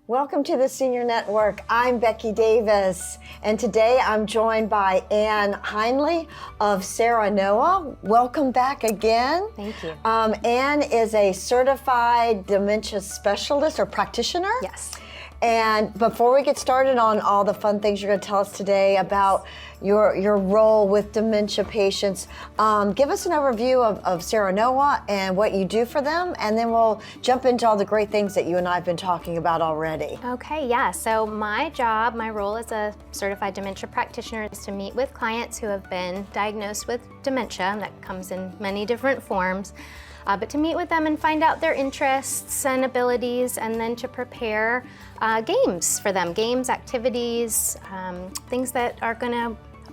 Welcome to the Senior Network. I'm Becky Davis, and today I'm joined by Ann Heinle of Serenoa. Welcome back again. Thank you. Ann is a certified dementia specialist or practitioner. Yes. And before we get started on all the fun things you're going to tell us today about your role with dementia patients, give us an overview of Serenoa and what you do for them, and then we'll jump into all the great things that you and I have been talking about already. Okay, yeah. So my role as a certified dementia practitioner is to meet with clients who have been diagnosed with dementia, and that comes in many different forms. But to meet with them and find out their interests and abilities, and then to prepare games for them, games, activities, things that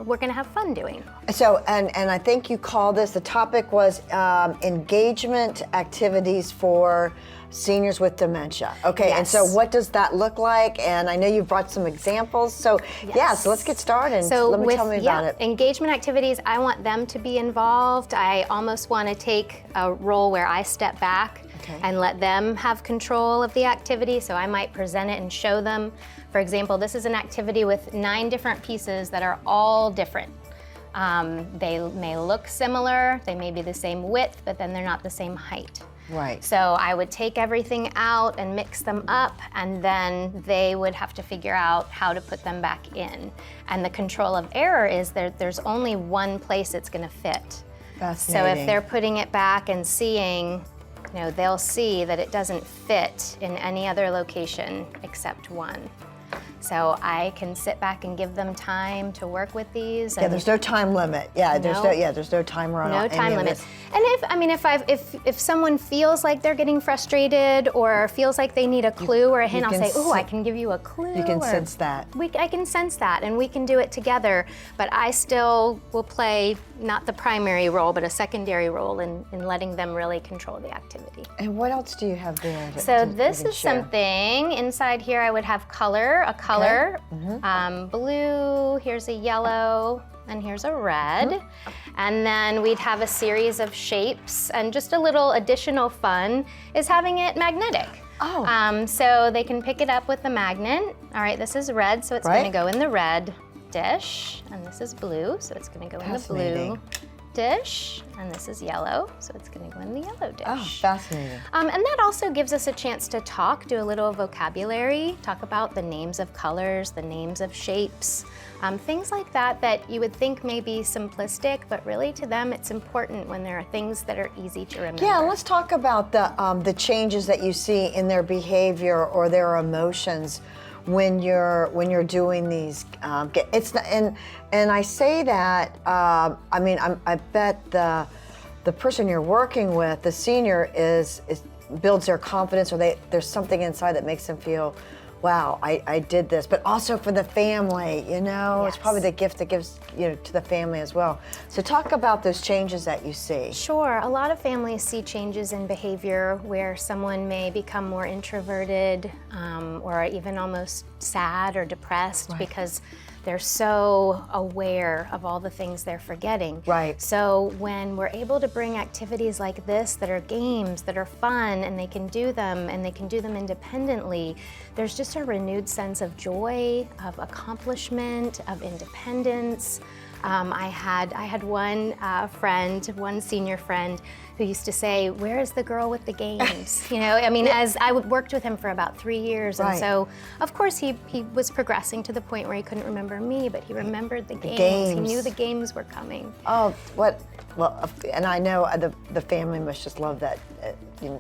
we're gonna have fun doing. So, and I think you called this, the topic was engagement activities for seniors with dementia. Okay, Yes. And so what does that look like? And I know you've brought some examples. So yeah, so let's get started. So Tell me about it. Engagement activities, I want them to be involved. I almost want to take a role where I step back and let them have control of the activity. So I might present it and show them. For example, this is an activity with 9 different pieces that are all different. They may look similar, they may be the same width, but then they're not the same height. Right. So I would take everything out and mix them up, and then they would have to figure out how to put them back in. And the control of error is there's only one place it's going to fit. Fascinating. So if they're putting it back and seeing, they'll see that it doesn't fit in any other location except one. So I can sit back and give them time to work with these. Yeah, there's no time limit. Yeah, there's no timer on no time limit. This. And if someone feels like they're getting frustrated or feels like they need a clue or a hint, I'll say, "Oh, I can give you a clue." You can sense that. I can sense that, and we can do it together. But I still will play not the primary role, but a secondary role in letting them really control the activity. And what else do you have there? So this is something inside here. I would have a color, blue. Here's a yellow. And here's a red. And then we'd have a series of shapes, and just a little additional fun is having it magnetic. So they can pick it up with the magnet. All right, this is red, so it's gonna go in the red dish. And this is blue, so it's gonna go in the blue dish. And this is yellow, so it's gonna go in the yellow dish. Oh, fascinating. And that also gives us a chance to talk, do a little vocabulary, talk about the names of colors, the names of shapes, things like that you would think may be simplistic, but really to them it's important when there are things that are easy to remember. Yeah, let's talk about the changes that you see in their behavior or their emotions when you're doing these. It's not, and I say that. I bet the person you're working with, the senior, is builds their confidence, or there's something inside that makes them feel, wow, I did this. But also for the family, it's probably the gift that gives to the family as well. So talk about those changes that you see. Sure, a lot of families see changes in behavior where someone may become more introverted, or even almost sad or depressed because they're so aware of all the things they're forgetting. Right. So when we're able to bring activities like this that are games, that are fun, and they can do them independently, there's just a renewed sense of joy, of accomplishment, of independence. I had one senior friend who used to say, "Where is the girl with the games?" As I worked with him for about 3 years. And so, of course, he was progressing to the point where he couldn't remember me, but he remembered the games. He knew the games were coming. Oh, what? Well, and I know the family must just love that,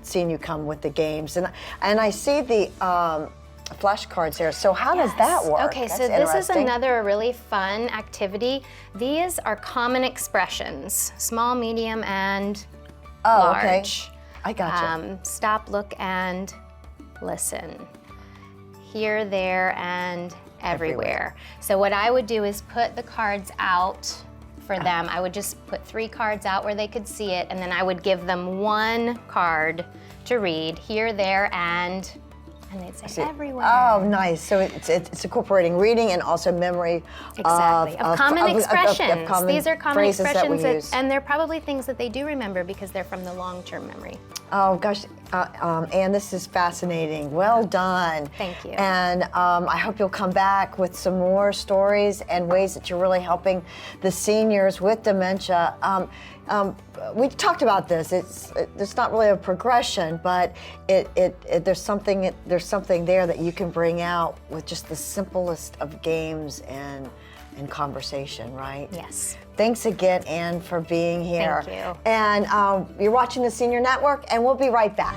seeing you come with the games. And I see the flashcards there. So how does that work? Okay, so this is another really fun activity. These are common expressions, small, medium, and large. Okay. I gotcha. Stop, look, and listen. Here, there, and everywhere. So what I would do is put the cards out for them. I would just put 3 cards out where they could see it, and then I would give them 1 card to read, here, there, and they'd say everywhere. Oh, nice. So it's incorporating reading and also memory of common expressions. Of These are common expressions, that we use. And they're probably things that they do remember because they're from the long-term memory. Oh gosh, Anne, this is fascinating. Well done. Thank you. And I hope you'll come back with some more stories and ways that you're really helping the seniors with dementia. We talked about this. It's not really a progression, but there's something there that you can bring out with just the simplest of games and conversation, right? Yes. Thanks again, Anne, for being here. Thank you. And you're watching the Senior Network, and we'll be right back.